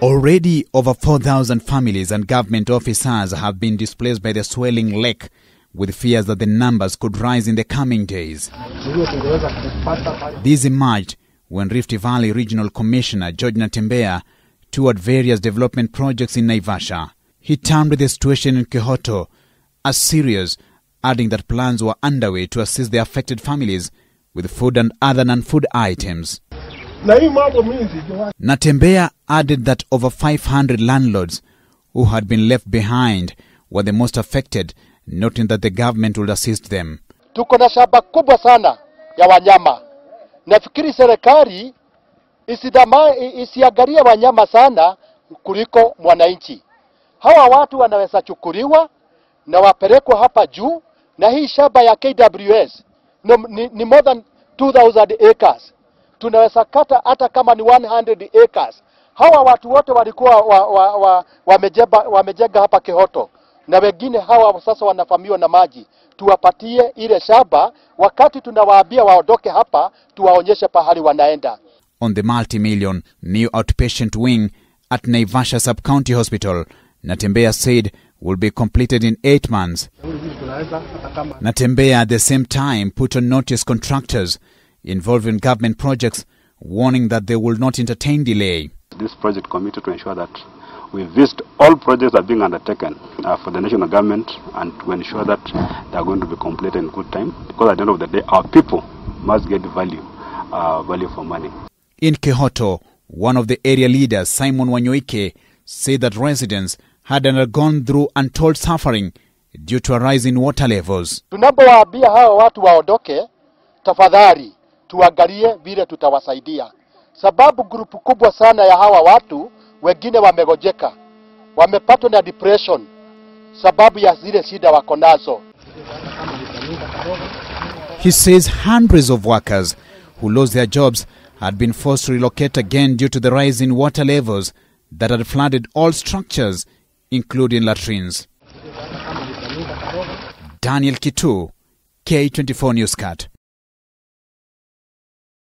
Already over 4,000 families and government officers have been displaced by the swelling lake, with fears that the numbers could rise in the coming days. This emerged when Rift Valley Regional Commissioner George Natembeya toured various development projects in Naivasha. He termed the situation in Kehoto as serious, adding that plans were underway to assist the affected families with food and other non-food items. Natembeya added that over 500 landlords who had been left behind were the most affected, noting that the government would assist them. Tuko na shamba kubwa sana ya wanyama. Nafikiri serikali isiangalie wanyama sana kuliko mwananchi. Hawa watu wanaweza chukuliwa na wapelekwa hapa juu, na hii shamba ya KWS ni more than 2,000 acres. Tunaweza kata hata kama ni 100 acres. Hawa watu wote walikuwa wamejenga hapa Kehoto, na wengine hawa sasa wanafamiwa na maji. Tuwapatie ile shamba, wakati tunawaambia waondoke hapa, tuwaonyeshe pahali wanaenda. On the multi-million new outpatient wing at Naivasha Sub-County Hospital, Natembeya said will be completed in 8 months. Natembeya at the same time put on notice contractors involved in government projects, warning that they will not entertain delay. This project committed to ensure that we visit all projects that are being undertaken for the national government, and to ensure that they are going to be completed in good time, because at the end of the day, our people must get value for money. In Kehoto, one of the area leaders, Simon Wanyoike, said that residents had undergone through untold suffering due to a rise in water levels. Tunapowaambia hawa watu waondoke, tafadhali tuangalie vile tutawasaidia. Sababu grupu kubwa sana ya hawa watu, wengine wamegojeka, wamepatwa na depression sababu ya zile shida wako nazo. He says hundreds of workers who lost their jobs had been forced to relocate again due to the rise in water levels that had flooded all structures, including latrines. Daniel Kitu, K24 Newscat.